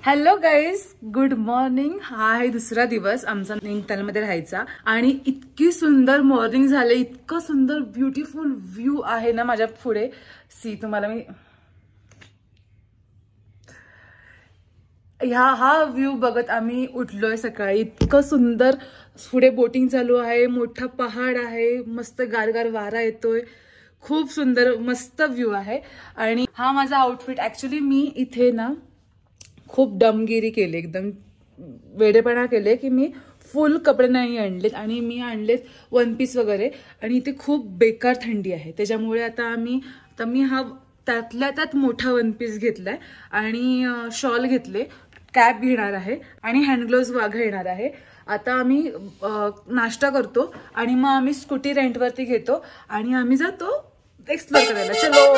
Hello guys, good morning. हा आहे दुसरा दिवस आमचा नैनितालमध्ये राहायचा आणि इतकी सुंदर मॉर्निंग झाले, इतकं सुंदर ब्युटिफुल व्ह्यू आहे ना माझ्या पुढे. तुम्हाला मी हा व्ह्यू बघत आम्ही उठलोय सकाळी. इतकं सुंदर पुढे बोटिंग चालू आहे, मोठा पहाड आहे, मस्त गारगार वारा येतोय, खूप सुंदर मस्त व्ह्यू आहे. आणि हा माझा आउटफिट. ऍक्च्युली मी इथे ना खूप दमगिरी केली, एकदम वेडेपणा केले की मी फुल कपडे नाही आणलेत आणि मी आणलेत वन पीस वगैरे. आणि इथे खूप बेकार थंडी आहे, त्याच्यामुळे आता मी हा त्यातल्या त्यात मोठा वन पीस घेतलाय आणि शॉल घेतले, कॅप घेणार आहे आणि हँडग्लोव्ज घेणार आहे. आता आम्ही नाश्ता करतो आणि मग आम्ही स्कूटी रेंटवरती घेतो आणि आम्ही जातो एक्सप्लोर करायला. चलो.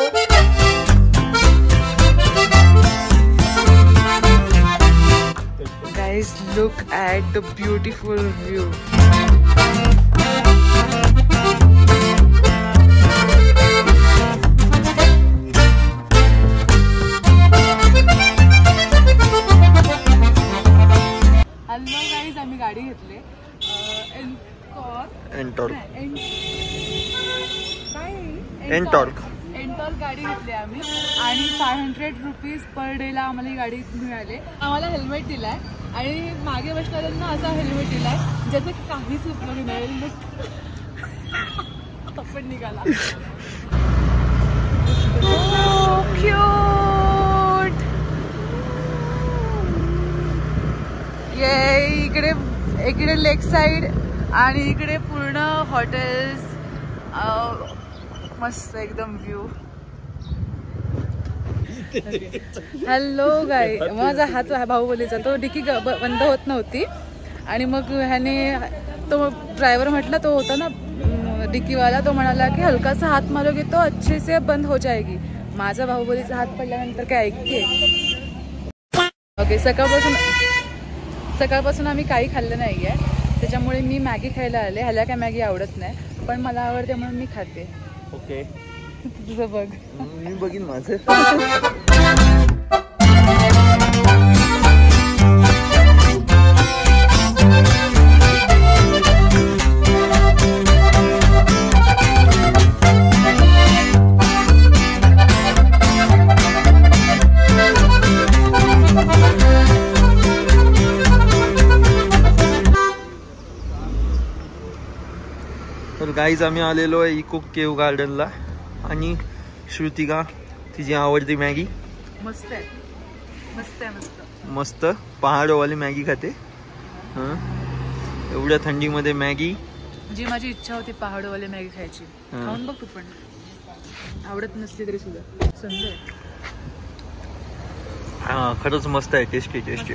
Guys, look at the beautiful view. Hello guys, आम्ही गाडी घेतली एनटॉर्क गाडी घेतली आम्ही आणि 500 रुपीज पर डेला आम्हाला ही गाडी मिळाली. आम्हाला हेल्मेट दिलाय आणि मागे बसणाऱ्यांना असा हेल्मेट दिलाय ज्याचं काहीच उपयोग नाही. आपण निघाला. क्यूट. ये इकडे लेक साइड आणि इकडे पूर्ण हॉटेल्स, मस्त एकदम व्ह्यू. हॅलो गाय, माझा हात बाहुबलीचा, तो डिकी बंद होत नव्हती आणि मग ह्याने तो ड्रायव्हर म्हटला, तो होता ना डिकीवाला, तो म्हणाला की हलकासा हात मारोगे तो अच्छे से बंद हो जाएगी. माझा बाहुबलीचा हात पडल्यानंतर काय ऐकते. ओके, सकाळपासून आम्ही काही खाल्लं नाहीये, त्याच्यामुळे मी मॅगी खायला आले. ह्याला काय मॅगी आवडत नाही पण मला आवडते म्हणून मी खाते. ओके, तुझं बघ. मी बघीन माझं. तर गाईज, आम्ही आलेलो आहे इको केव्ह गार्डनला आणि श्रुतिका तिची आवडती मॅगी. मस्त आहे, मस्त आहे, मस्त मस्त पहाडवाली मॅगी खाते. एवढ्या थंडीमध्ये मॅगी. जी माझी इच्छा होती पहाडवाली मॅगी खायची. खाऊन बघ तू पण, आवडत नसली तरी सुद्धा सुंदर. हा, खरंच मस्त आहे, टेस्टी टेस्टी.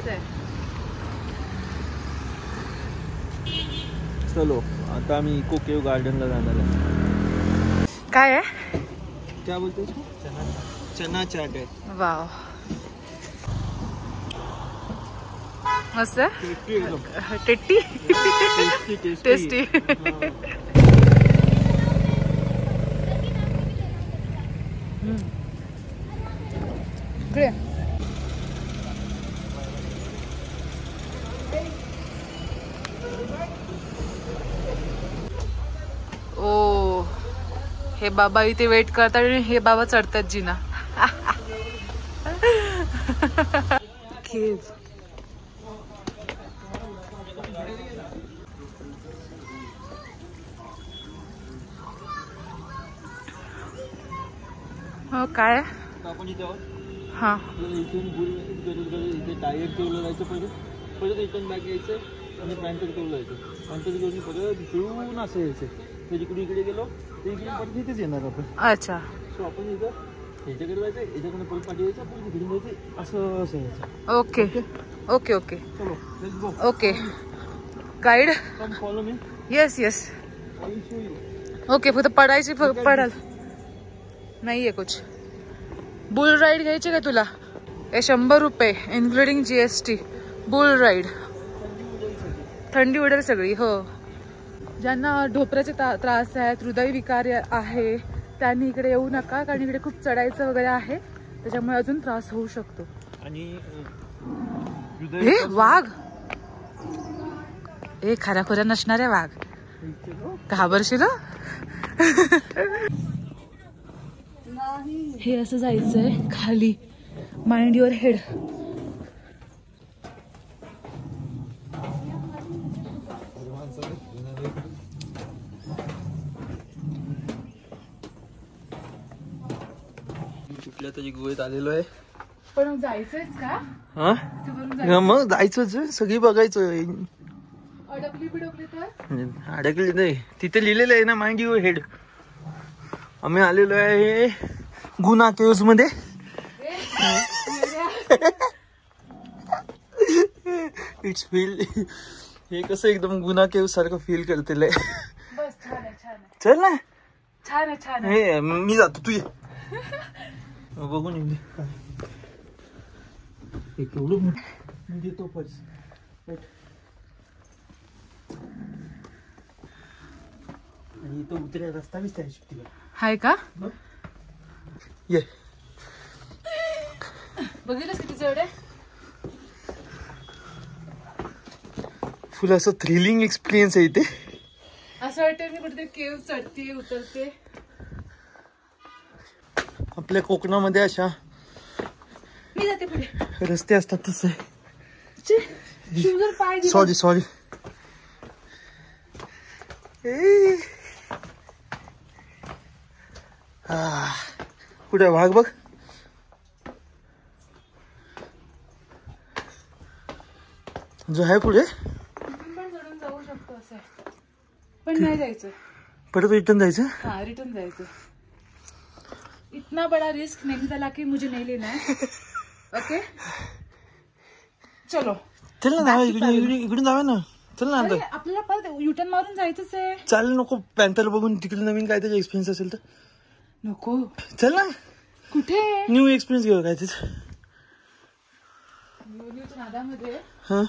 चलो, आता आम्ही इको केव्ह गार्डनला जाणार आहे. काय आहे, क्या बोलते? चना चाट आहे. वाव, मस्त. Tasty tasty. ओ, हे बाबा इथे वेट करतात आणि हे बाबा चढतात जिना. हो, काय आपण इथे आहोत. हा, इथे टायर ठेवलं जायचं, परत रिटर्न बॅक यायचं आणि पॅन्टर ठेवलं जायचं. पॅन्टर घेऊन परत घेऊन असं यायचं. तर इकडे गेलो तर इकडे परत इथेच येणार आपण. अच्छा. सो आपण इथं ह्याच्याकडे जायचं, याच्याकडे परत पाठी यायचं, परत इकडे जायचं, असं यायचं. ओके ओके ओके, चलो let's go. Okay guide, come follow me. Yes yes. I will show you. Okay, फक्त पडायची, पडाल नाहीये कुछ. बुल राईड घ्यायची का तुला? 100 रुपये इन्क्लुडिंग GST. Boule ride. थंडी उडेल सगळी. हो, ज्यांना ढोपऱ्याचे त्रास आहे, हृदयविकार आहे, त्यांनी इकडे येऊ नका, कारण इकडे खूप चढायचं वगैरे आहे, त्याच्यामुळे अजून त्रास होऊ शकतो. आणि हे वाघ, ए खऱ्या नसणारे वाघ, घाबरशील. हे असं जायचंय खाली, माइंड युअर हेड. कुठल्या तरी गुहेत आलेलो आहे. पण जायचंयच का? हा मग जायचंच, सगळी बघायचं. अडकली बिडकली तर अडकली नाही, तिथे लिहिलेलं आहे ना माइंड युअर हेड. आम्ही आलेलो आहे गुना केव्स मध्ये. इट्स फील, हे कसं एकदम गुना केव्ह सारखं फील करतेल. बस छान आहे, छान आहे, चल ना. छान आहे, छान आहे. हे मी जातो, तू ये. बघून येऊ दे. केवढं मी देतो पर्स. आणि इथं उतऱ्या रस्ता बी त्या शिफ्टीला हाय का? ये. बघितलंस किती जवळ आहे? फुल असं थ्रिलिंग एक्सपिरियन्स आहे इथे. असं वाटतं मी कुठेतरी केव्ह चढते उतरते. आपल्या कोकणामध्ये अशा मी जाते पुढे. रस्ते असतात तसे. पाय सॉरी कुठे वाघ बघ. जो आहे पुढे पण चढून जाऊ शकतो असं, पण नाही जायचं. परत रिटर्न जायचं. हाँ रिटर्न जायचं. इतना बड़ा रिस्क नहीं था कि मुझे नहीं लेना है. ओके चलो चल ना, इकडून जाऊया ना. चल ना आता. आपल्याला परत युटर्न मारून जायचंच आहे. चालेल, नको पॅन्थर बघून तिकडे नवीन काय त्याचा एक्सपिरियन्स असेल तर. नको, चल ना. कुठे न्यू एक्सपिरियन्स घेऊ काय त्याच. नादामध्ये हा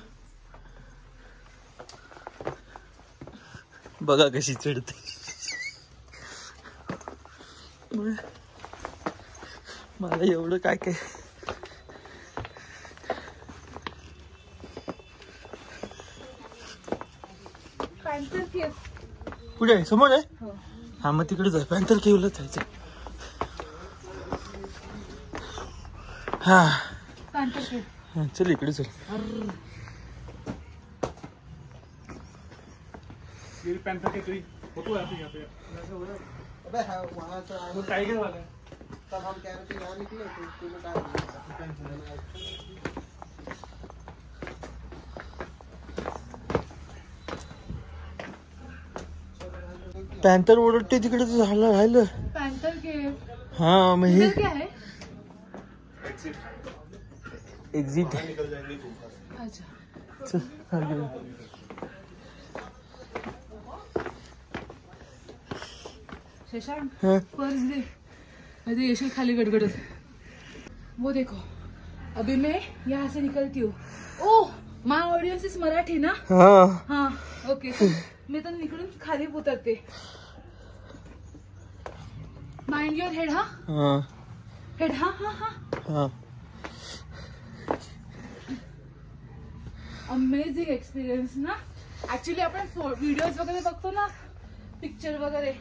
बघा कशी चढते. मला एवढं काय काय. पॅन्थर केव्ह कुठे आहे? समोर आहे. हो. हा मग तिकडे जाय. पॅन्थर केव्हला जायचं. हा पॅन्थर केव्ह. चल इकडे चल. पैंथर के कोई फोटो आती यहाँ पे. अबे हाँ वहाँ से वो टाइगर वाला है. तब हम कह रहे थे यहाँ निकले तो उसको पॅन्थर ओरडते तिकडे झालं राहिलं. Panther cave. हा मग हे क्या है? एक्झिट. अच्छा शशांक पर्स दे. अरे येशील खाली गड़गड़त. वो देखो अभी मैं यहाँ से निकलती हूँ. Oh my audience is Marathi ना. हाँ ओके. मैं तो निकलून खाली उतरते. Mind your head. हाँ हेड. हाँ हाँ हाँ. अमेझिंग एक्सपिरियन्स ना. ऍक्च्युली आपण व्हिडिओज वगैरे बघतो ना, पिक्चर वगैरे.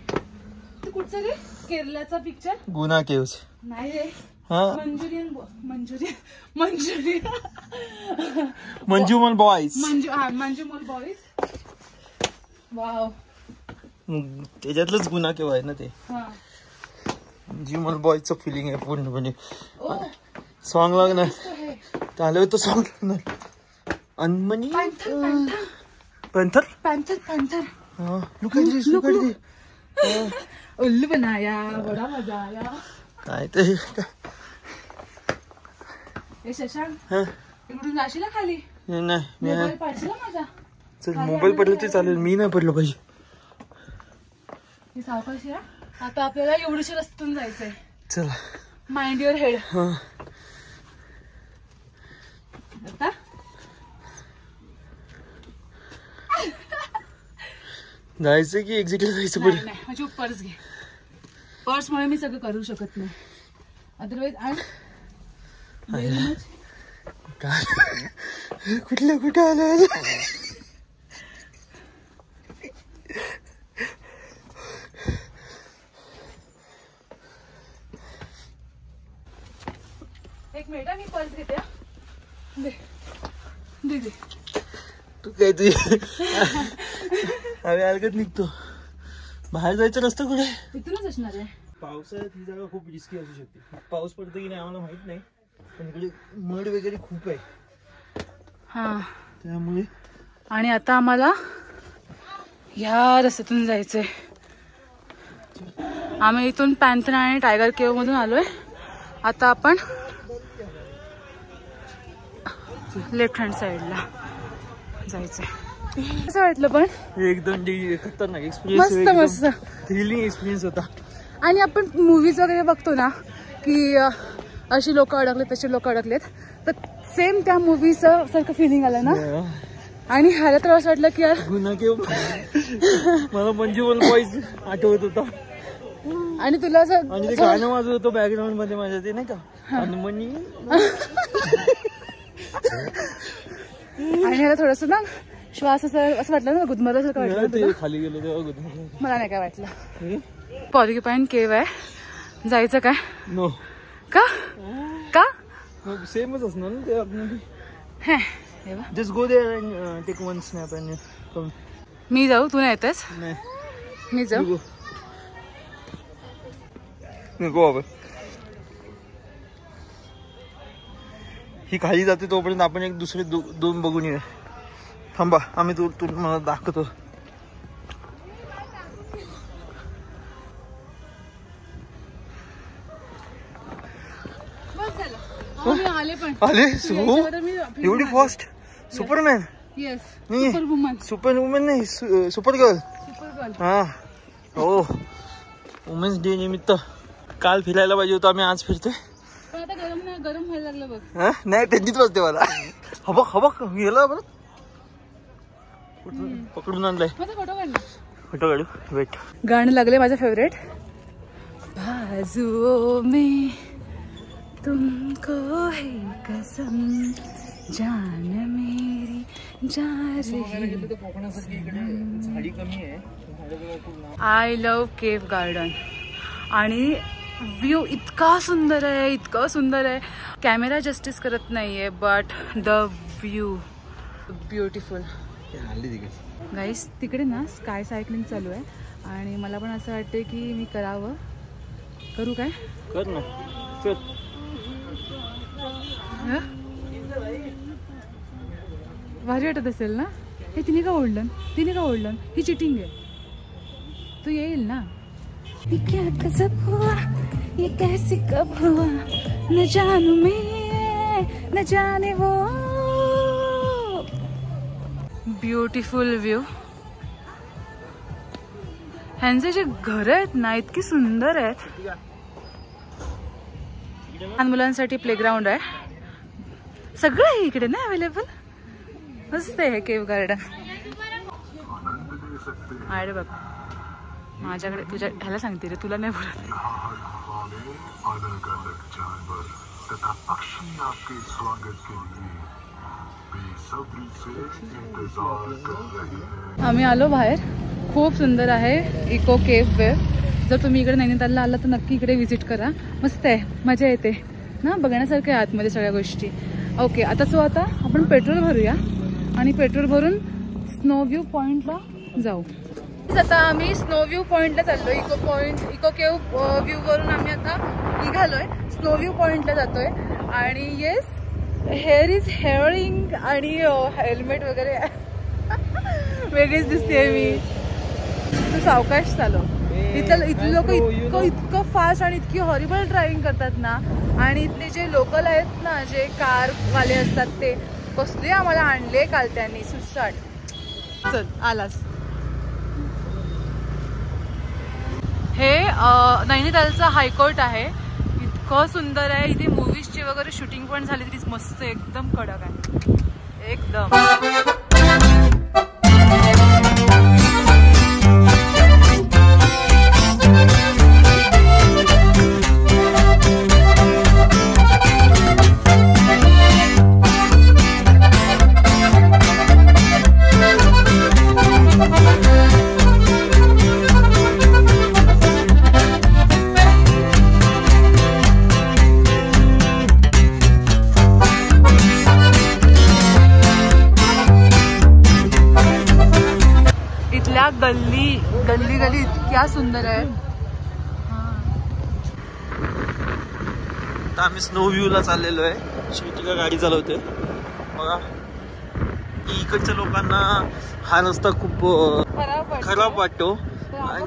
तू कुठचं रे? केरलाचा पिक्चर गुना केव्स. नाही रे. मंजुरियन मंजुमल बॉयज. मंजुमल बॉयज. वाव. त्याच्यातलंच गुना केव्ह आहे ना ते. मंजुमल बॉयजचं फिलिंग आहे पूर्णपणे. सॉन्ग लागणार त्याला तो सॉन्ग लागणार. अनमनी पैंथर. Look at this. उल्लू बनाया. बड़ा मजा आया. काय ते हे शशांक इकडून जाशील खाली. नाही मोबाईल पाडशील माझा. चल मोबाईल पडलं ते चालेल, मी नाही पडलो पाहिजे. हे सावकाश या. आता आपल्याला एवढ्याशा रस्त्यातून जायचंय. चला माइंड युअर हेड. आता जायचं की एक्झिटला जायचं पुढे. नाही माझी पर्स घे. पर्समुळे मी सगळं करू शकत नाही. अदरवाईज काय कुठल्या कुठे आलं. एक मिनिट मी पर्स घेते. दे तू काय तू आम्ही अलगत निघतो. बाहेर जायचं रस्ता कुठे? इथूनच असणार आहे. पावसाळ्यात ही जागा खूप रिस्की असू शकते. पाऊस पडतो की नाही आम्हाला माहित नाही, पण इकडे मड वगैरे खूप आहे. हा त्यामुळे. आणि आता आम्हाला ह्या रस्त्यातून जायचंय. आम्ही इथून पॅन्थन आणि टायगर केव्ह मधून आलोय. आता आपण लेफ्ट हँड साइडला जायचंय. कसं वाटलं पण? एकदम खतरनाक एक्सपिरियन्स. मस्त मस्त थ्रिलिंग एक्सपिरियन्स होता. आणि आपण मूवीज वगैरे बघतो ना की अशी लोक अडकलेत तशी लोक अडकलेत, तर सेम त्या मूवीचं सारखं फिलिंग आलं ना. आणि ह्याला तर असं वाटलं की यार गुन्हा केव्ह. मला मंजू बॉईज आठवत होता. आणि तुला असं आणि ते गाणं वाजवत होतं बॅकग्राऊंड मध्ये माझ्या, ते नाही का हनुमानी. आणि ह्याला थोडस ना श्वास असं वाटलं ना, गुदमरल्यासारखं वाटलं. खाली गेलो तेव्हा गुदमरलं. मला नाही काय वाटलं. पॉर्क्युपाईन केव्ह आहे, जायचं काय? नो. का का सेमच असणार ना ते आपण. Just go there and take one snap and come. मी जाऊ, तू नाही येतेस? नाही मी जाऊ. गो बाबा. ही खाली जाते तोपर्यंत आपण एक दुसरे दोन बघून येऊया. थांबा, आम्ही तू मला दाखवतो. आले पण आले एवढी फास्ट. सुपरमॅन. येस. नाही, सुपरवुमन. सुपरवुमन नाही, सुपर गर्ल. सुपरगर्ल. हा हो. वुमेन्स डे निमित्त काल फिरायला पाहिजे होतं, आम्ही आज फिरतोय. पण आता गरम व्हायला लागलं बघ. हा नाही, थंडीच वाजते मला. हबक हबक गेला बरं. पकडून आणलाय. माझा फोटो काढ ना. फोटो काढू. वेट. गाणं लागले माझं फेवरेट. बाजुओं में तुमको है कसम जान मेरी जा रही. झाडी कमी आहे. I love cave garden. आणि व्ह्यू इतका सुंदर आहे, इतकं सुंदर आहे. कॅमेरा जस्टिस करत नाहीये, बट द व्ह्यू ब्युटिफुल. गाईस तिकडे ना स्काय सायकलिंग चालू आहे आणि मला पण असं वाटते की मी करावं. करू काय? कर ना. चल. भारी वाटत असेल ना. हे तिने का ओढलं? ही चिटिंग आहे. तू येईल ना. ये क्या गजब हुआ, ये कैसे कब हुआ, न जानू मैं न जाने वो. Beautiful view. ह्यांचे जे घर आहेत ना इतकी सुंदर आहेत. लहान मुलांसाठी प्लेग्राऊंड आहे, सगळं आहे इकडे ना अवेलेबल. मस्त आहे केव्ह गार्डन. अरे बघ माझ्याकडे, तुझ्या ह्याला सांगते रे, तुला नाही बोलत. आम्ही आलो बाहेर. खूप सुंदर आहे इको केव्ह वेव्ह. जर तुम्ही इकडे नैनितालला आला तर नक्की इकडे व्हिजिट करा. मस्त आहे, मजा येते ना, बघण्यासारखं आहे आतमध्ये सगळ्या गोष्टी. ओके, आता आपण पेट्रोल भरूया आणि पेट्रोल भरून स्नो व्ह्यू पॉइंटला जाऊ. आता आम्ही स्नो व्ह्यू पॉइंटला चाललोय. इको केव्ह व्ह्यू वरून आम्ही आता निघालोय, स्नो व्ह्यू पॉइंटला जातोय. आणि येस, हेअर इज हेअरिंग आणि हेल्मेट वगैरे वेगळीच दिसते मी. तू सावकाश चालव. इथले लोक इतकं फास्ट आणि इतकी हॉरिबल ड्रायव्हिंग करतात ना. आणि इथले जे लोकल आहेत ना, जे कारवाले असतात, ते कसले आम्हाला आणले काल त्यांनी सुसाट. चल आलास. हे नैनितालचा हायकोर्ट आहे. इतकं सुंदर आहे. इथे मूवीजची वगैरे शूटिंग पण झाली तरी मस्त, एकदम कडक आहे एकदम. गल्ली गली इतक्या सुंदर आहे. आता आम्ही स्नो व्ह्यू ला चाललेलो आहे. श्वेतिका गाडी चालवते बघा. इकडच्या लोकांना हा रस्ता खूप खराब वाटतो. आणि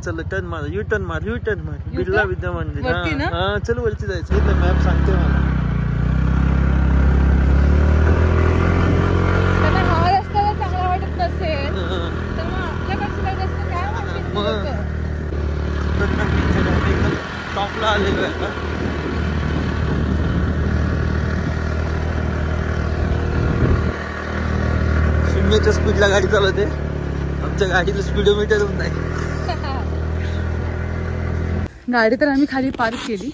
चल टर्न मार, यू टर्न मार, यू टर्न मार. बिर्ला विद्या मंदिर. हा चल वरती जायचं. इथं मॅप सांगते मला. हा रस्ता चांगला वाटत नसेल तर मग आपल्याकडचं रस्ता काय वाटतं. एकदम टॉपला आलेलो आहे आता. शून्याच्या स्पीडला गाडी चालवते. आमच्या गाडीचं स्पीडोमीटरच नाही. गाडी तर आम्ही खाली पार्क केली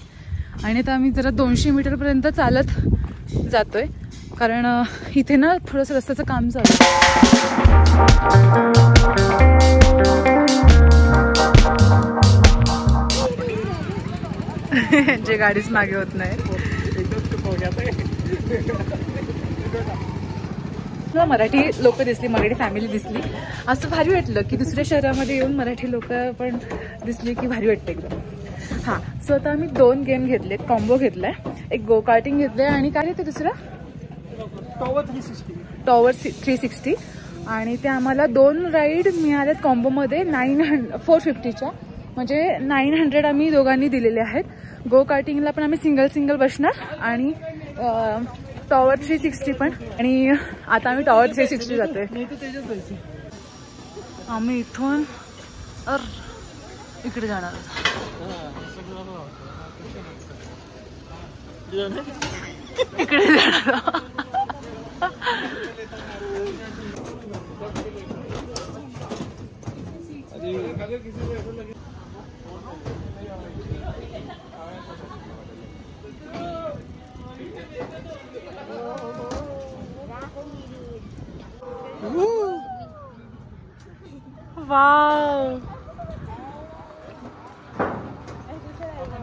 आणि आता आम्ही जरा 200 मीटरपर्यंत चालत जातोय कारण इथे ना थोडंसं रस्त्याचं काम चालू आहे. जे गाडीच मागे होत नाही. मराठी लोक दिसली, मराठी फॅमिली दिसली. असं भारी वाटलं की दुसऱ्या शहरामध्ये येऊन मराठी लोक पण दिसली की भारी वाटतं एकदम. हां, सो आता आम्ही 2 गेम घेतलेत. कॉम्बो घेतलाय, एक गो कार्टिंग घेतलंय आणि काय ते दुसरं टॉवर 360 आणि ते आम्हाला 2 राईड मिळालेत कॉम्बोमध्ये 450च्या. म्हणजे 900 आम्ही दोघांनी दिलेले आहेत. गो कार्टिंगला पण आम्ही सिंगल बसणार आणि टॉवर 360 पण. आणि आता आम्ही टॉवर 360 जातोय. आम्ही इथून इकडे जाणार इकडे जाणार. Wow!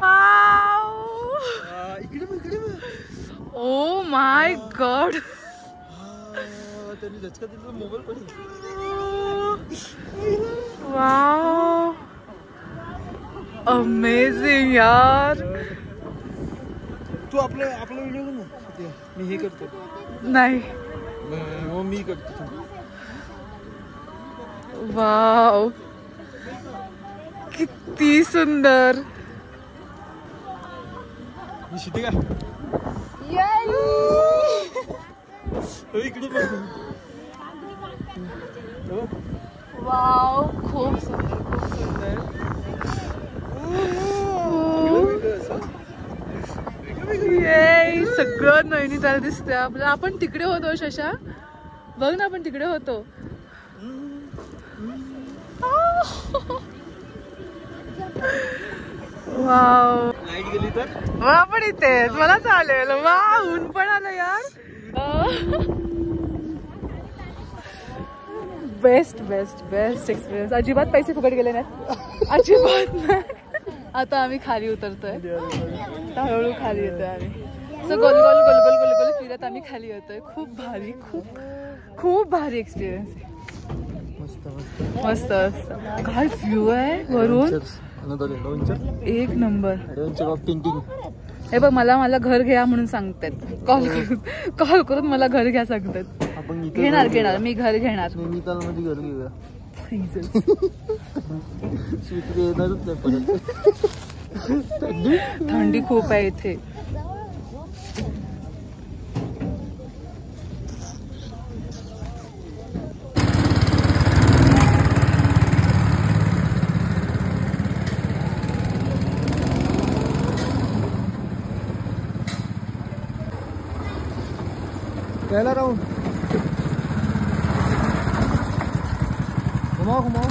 Wow! Oh my God! Wow! Amazing यार. तू आपला व्हिडिओ कर ना. मी हे करतो. नाही मी करतो. वाव, किती सुंदर. शिटी का इकडे वाव, खूप सुंदर, खूप सुंदर. सगळं नैनिताल दिसतंय आपल्याला. आपण तिकडे होतो शशा, बघ ना आपण तिकडे होतो. वाव, लाईट गेली तर आपण इथेच. मला चालेल. वा, ऊन पण आलं यार. Best best best experience. अजिबात पैसे फुकट गेले नाहीत, अजिबात नाही. आता आम्ही खाली उतरतोय. हळूहळू खाली येतोय आम्ही. सो गोल गोल गोल गोल गोल गोल फिरत आम्ही खाली येतोय. खूप भारी, खूप खूप भारी एक्सपिरियन्स आहे. मस्त मस्त. काय व्ह्यू आहे वरून. एक नंबर. हे बघ, मला घर घ्या म्हणून सांगतात. कॉल करून मला घर घ्या सांगतात. घेणार मी घर घेणार. थंडी खूप आहे इथे. पहला राउंड घुमाओ घुमाओ.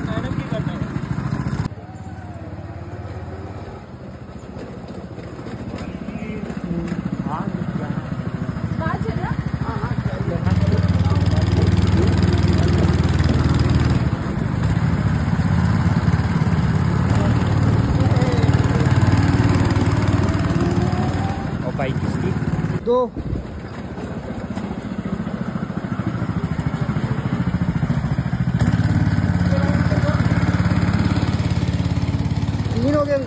मैडम की करना है. और बाइक किसकी? 2 ₹4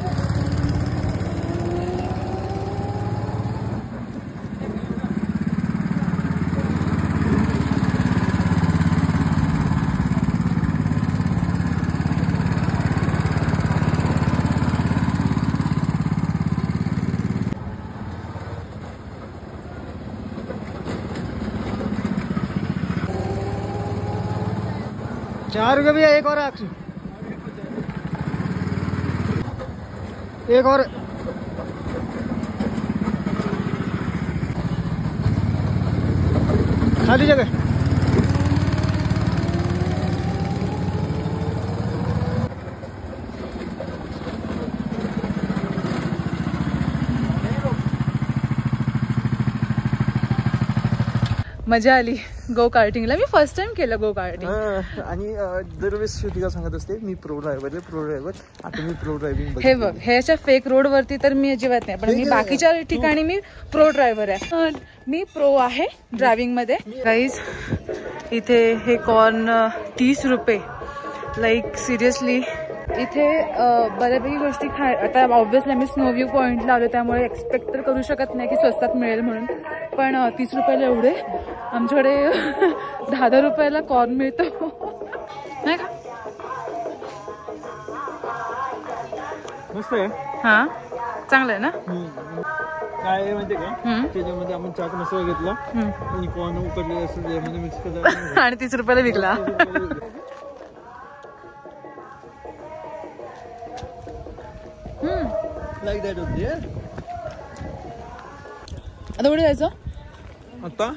भैया, एक और एक और खाली जगह। मजा आली गो कार्टिंगला. मी फर्स्ट टाइम केलं गो कार्टिंग. आणि दरवेळेस श्रुतिका सांगत असते मी प्रो ड्रायव्हर आता मी प्रो ड्रायव्हिंग. हे बघ, ह्याच्या फेक रोड वरती तर मी अजिबात नाही, पण मी बाकीच्या ठिकाणी मी प्रो ड्रायव्हर आहे. मी प्रो आहे ड्रायव्हिंग मध्ये. गाईज इथे हे कॉर्न 30 रुपये. लाईक सिरियसली इथे बऱ्यापैकी गोष्टी आता ऑब्व्हियसली आम्ही स्नो व्ह्यू पॉइंटला आलो त्यामुळे एक्सपेक्ट तर करू शकत नाही की स्वस्तात मिळेल म्हणून, पण 30 रुपयाला एवढे आमच्याकडे 10 रुपयाला कॉर्न मिळतो नाही का. मस्त आहे. हा चांगलं आहे ना. काय माहितीये का, त्याच्यामध्ये आपण चाट मसाला घेतला आणि कॉर्न उकडले असं त्यामध्ये मिक्स केलं आणि 30 रुपयाला विकला. लाईक दॅट होती. आता कुठे जायचं आता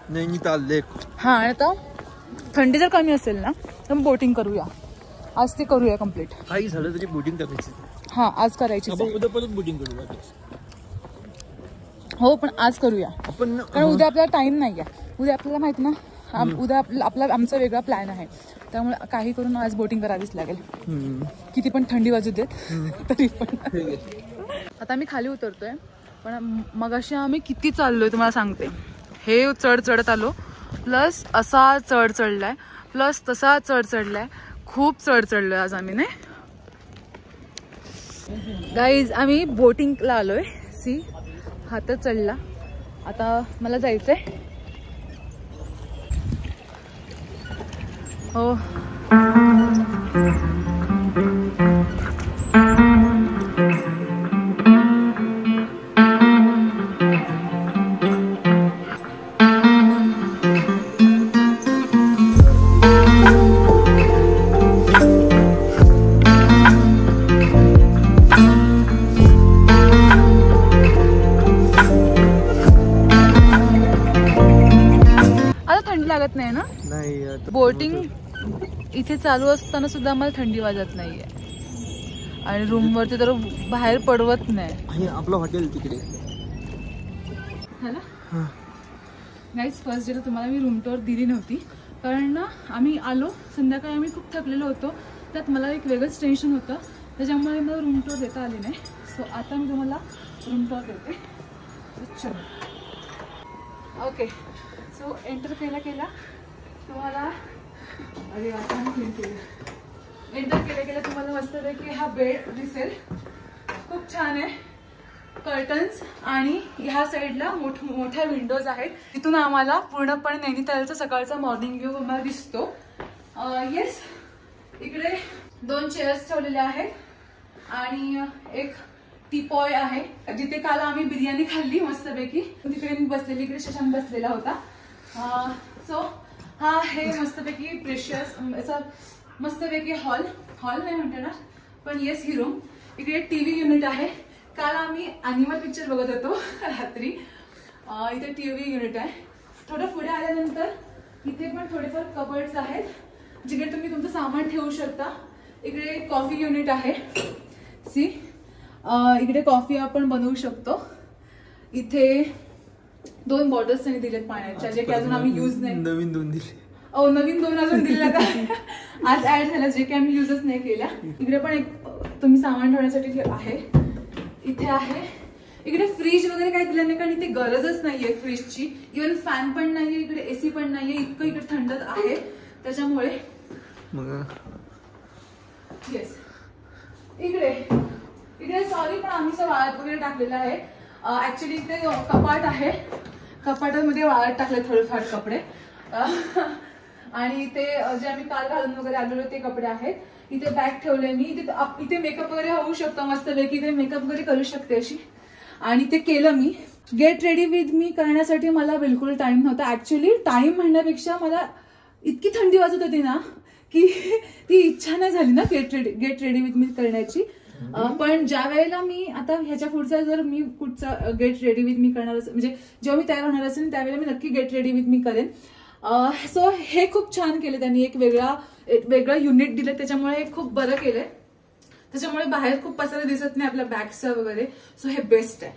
नैनिताल लेक. हा, आणि आता थंडी जर कमी असेल ना तर बोटिंग करूया. आज ती करूया कम्प्लीट. काही झालं तरी बोटिंग करायची. हा आज करायची. आपण उद्या परत बोटिंग करूया. हो पण आज करूया आपण, कारण उद्या आपल्याला टाइम नाही आहे. उद्या आपल्याला माहिती ना, उद्या आमचा वेगळा प्लॅन आहे, त्यामुळे काही करून आज बोटिंग करावीच लागेल. किती पण थंडी वाजू देत तरी पण. आता आम्ही खाली उतरतोय, पण मगाशी आम्ही किती चाललोय तुम्हाला सांगते. हे चढ चढत आलो, प्लस असा चढ चढलाय, प्लस तसा चढ चढलाय. खूप चढ चढलोय आज आम्ही. नाही गाईज आम्ही बोटिंगला आलोय. सी हात चढला. आता मला जायचंय. हो लागत नाही ना. नाही बोटिंग इथे चालू असताना सुद्धा आम्हाला थंडी वाजत नाहीये, आणि रूम वरती तर बाहेर पडवत नाही. आपलं हॉटेल तिकडे नाईस. फर्स्ट डेला तुम्हाला मी रूम टूर दिली नव्हती, कारण ना आम्ही आलो संध्याकाळी, आम्ही खूप थकलेलो होतो, त्यात मला एक वेगळंच टेन्शन होतं, त्याच्यामुळे मला रूम टूर देता आली नाही. सो आता मी तुम्हाला रूम टूर देते. ओके, सो एंटर केला तुम्हाला, अरे आता एंटर केल्या तुम्हाला मस्तपैकी हा बेड दिसेल. खूप छान आहे. कर्टन्स आणि ह्या साईडला मोठ्या विंडोज आहेत. तिथून आम्हाला पूर्णपणे नैनितालचा सकाळचा मॉर्निंग व्ह्यू आम्हाला दिसतो. येस, इकडे 2 चेअर्स ठेवलेल्या आहेत आणि एक टीपॉय आहे, जिथे काल आम्ही बिर्याणी खाल्ली मस्तपैकी. तिकडे मी बसलेली, इकडे शशांक बसलेला होता. सो हा आहे मस्तपैकी प्रेशियस असा मस्तपैकी हॉल नाही म्हणते ना, पण येस ही रूम. इकडे टीव्ही युनिट आहे. काल आम्ही अॅनिमल पिक्चर बघत होतो रात्री. इथे टीव्ही युनिट आहे. थोडं पुढे आल्यानंतर इथे पण थोडेफार कबर्ड्स आहेत, जिकडे तुम्ही तुमचं सामान ठेवू शकता. इकडे कॉफी युनिट आहे. सी इकडे कॉफी आपण बनवू शकतो. इथे 2 बॉटल्स त्यांनी दिलेत पाण्याच्या, जे की अजून आम्ही यूज नाही. नवीन 2 दिले. नवीन 2 अजून दिलेल्या का आज ऍड झाल्या, जे की आम्ही युजच नाही केल्या. इकडे पण एक तुम्ही सामान ठेवण्यासाठी आहे. इथे आहे. इकडे फ्रीज वगैरे काही दिलं नाही, कारण इथे गरजच नाहीये फ्रीजची. इव्हन फॅन पण नाहीये, इकडे एसी पण नाहीये, इतकं इकडे थंड आहे त्याच्यामुळे. येस, इकडे इकडे सॉरी पण आम्ही वाळत वगैरे टाकलेलं आहे. ऍक्च्युली इथे कपाट आहे, कपाटामध्ये वाळत टाकले थोडेफार कपडे. आणि इथे जे आम्ही काल घालून वगैरे आलेलो ते कपडे आहेत. इथे बॅग ठेवले मी. इथे मेकअप वगैरे होऊ शकतो मस्तपैकी, इथे मेकअप वगैरे करू शकते अशी. आणि ते केलं मी. गेट रेडी विथ मी करण्यासाठी मला बिलकुल टाइम नव्हता. ऍक्च्युली टाइम म्हणण्यापेक्षा मला इतकी थंडी वाजत होती ना की ती इच्छा नाही झाली ना गेट रेडी विथ मी करण्याची. पण ज्या वेळेला मी आता ह्याच्या पुढचा जर मी पुढचा गेट रेडी विथ मी करणार असेल, म्हणजे जेव्हा मी तयार होणार असेल त्यावेळेला मी नक्की गेट रेडी विथ मी करेन. सो हे खूप छान केलं त्यांनी, एक वेगळं युनिट दिलं, त्याच्यामुळे खूप बरं केलंय. त्याच्यामुळे बाहेर खूप पसारा दिसत नाही आपल्या बॅगचा वगैरे. सो हे बेस्ट आहे.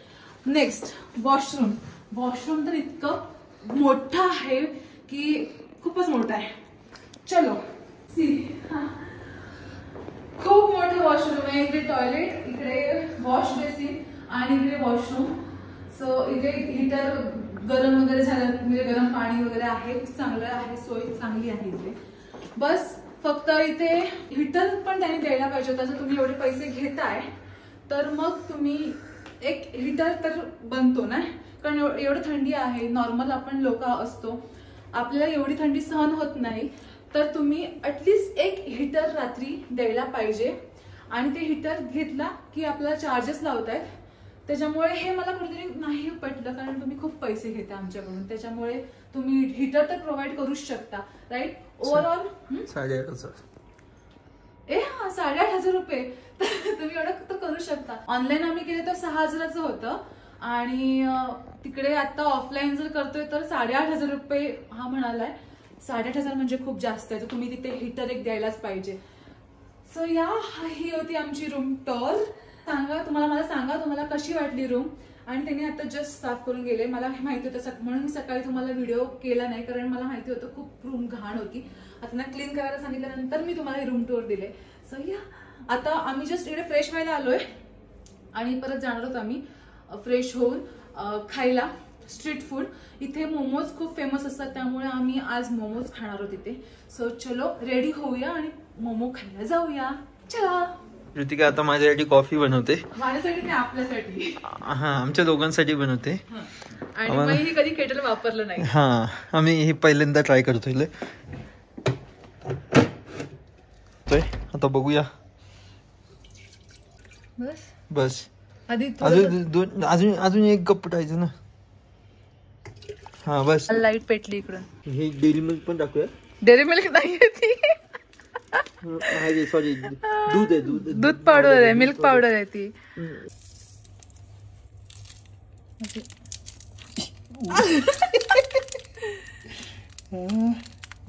नेक्स्ट वॉशरूम तर इतकं मोठं आहे की खूपच मोठं आहे. चलो सी, खूप मोठं वॉशरूम आहे. इकडे टॉयलेट, इकडे वॉश बेसिन आणि इकडे वॉशरूम. सो इकडे हीटर गरम वगैरे झालं म्हणजे गरम पाणी वगैरे आहे, चांगलं आहे, सोय चांगली आहे इथे. बस फक्त इथे हीटर पण त्यांनी द्यायला पाहिजे होतं. जर तुम्ही एवढे पैसे घेताय तर मग तुम्ही एक हीटर तर बनतो ना, कारण एवढी थंडी आहे. नॉर्मल आपण लोक असतो, आपल्याला एवढी थंडी सहन होत नाही, तर तुम्ही ऍटलिस्ट एक हीटर रात्री द्यायला पाहिजे. आणि ते हीटर घेतला की आपल्याला चार्जेस लावतायत, त्याच्यामुळे हे मला कुठेतरी नाही पटलं. कारण तुम्ही खूप पैसे घेता आमच्याकडून, त्याच्यामुळे तुम्ही हीटर तर प्रोव्हाइड करूच शकता, राईट. ओव्हरऑल 8,500. 8,500 रुपये तुम्ही एवढं तर करू शकता. ऑनलाईन आम्ही केलं तर 6,000चं होतं आणि तिकडे आता ऑफलाईन जर करतोय तर 8,500 रुपये हा म्हणालाय. 8,500 म्हणजे खूप जास्त आहे, तर तुम्ही तिथे हीटर एक द्यायलाच पाहिजे. सो ही होती आमची रूम टूर. मला सांगा तुम्हाला कशी वाटली रूम. आणि त्यांनी आता जस्ट साफ करून गेले. मला माहिती होतं म्हणून मी सकाळी तुम्हाला व्हिडिओ केला नाही, कारण मला माहिती होतं खूप रूम घाण होती. आता ना क्लीन करायला सांगितल्यानंतर मी तुम्हाला रूम टूर दिले. सो आता आम्ही जस्ट इकडे फ्रेश व्हायला आलोय आणि परत जाणार आहोत आम्ही फ्रेश होऊन खायला स्ट्रीट फूड. इथे मोमोज खूप फेमस असतात, त्यामुळे आम्ही आज मोमोज खाणार आहोत इथे. सो चलो रेडी होऊया आणि मोमो खायला जाऊया. चला. ऋतिका आता माझ्यासाठी कॉफी बनवते. माझ्यासाठी नाही, आपल्यासाठी. हा, आमच्या दोघांसाठी बनवते. आणि मी ही कधी केटल वापरलं नाही. हा, आम्ही हे पहिल्यांदा ट्राय करतोय. आता बघूया. बस अजून एक कप टाकायचं ना. हा बस. लाईट पेटली इकडून. हे डेअरी मिल्क पण टाकूया. डेअरी मिल्क नाही ती, सॉरी दूध आहे. दूध पावडर आहे, मिल्क पावडर आहे ती.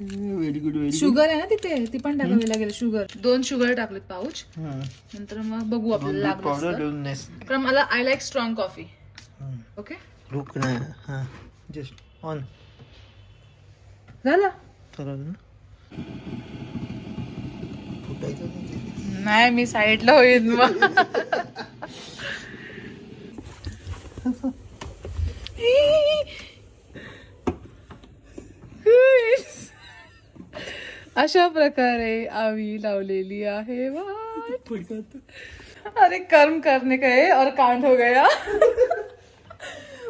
Very good. शुगर आहे ना तिथे, ती पण टाकावी लागेल. शुगर 2 शुगर टाकलेत पाऊच. नंतर मग बघू आपल्याला लागलं, कारण मला I like strong coffee. Okay look ना. हा जस्ट ऑन झालं. नाही मी साईडला होईन मग. अशा प्रकारे आम्ही लावलेली आहे वाट. अरे कर्म करणे का है और कांड हो गया.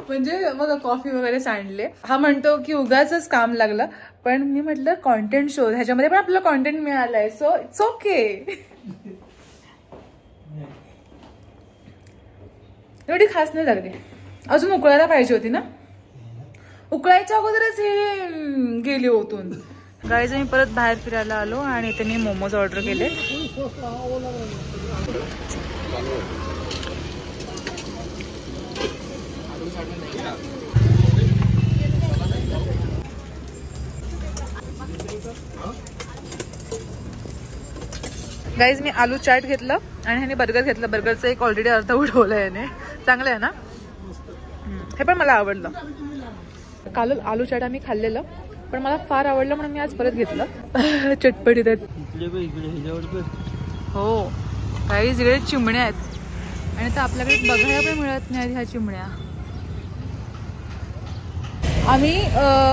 म्हणजे बघा कॉफी वगैरे सांडले. हा म्हणतो की उगाचच काम लागलं, पण मी म्हटलं कॉन्टेंट शोध, ह्याच्यामध्ये पण आपल्याला कॉन्टेंट मिळालंय. So it's okay. एवढी खास नाही लागली, अजून उकळायला पाहिजे होती ना. उकळायच्या अगोदरच हे गेली ओतून. गाईज मी परत बाहेर फिरायला आलो आणि त्यांनी मोमोज ऑर्डर केले. गाईज मी आलू चाट घेतलं आणि ह्याने बर्गर घेतलं. बर्गरचं एक ऑलरेडी अर्ध उडवलं याने. चांगलं आहे ना, हे पण मला आवडलं. काल आलू चाट आम्ही खाल्लेलं, पण मला फार आवडलं म्हणून मी आज परत घेतलं. चटपटीत आहेत. हो गाईज इकडे चिमण्या आहेत आणि आता आपल्याकडे बघायला पण मिळत नाही ह्या चिमण्या. आम्ही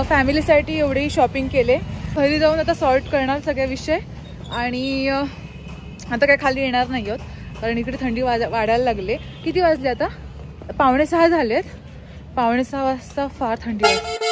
फॅमिलीसाठी एवढी शॉपिंग केले. घरी जाऊन आता सॉर्ट करणार सगळे विषय आणि आता काय खाली येणार नाही आहोत. कारण इकडे थंडी वाढायला लागले. किती वाजले आता? 5:45 झालेत. 5:45 वाजता फार थंडी वाजते.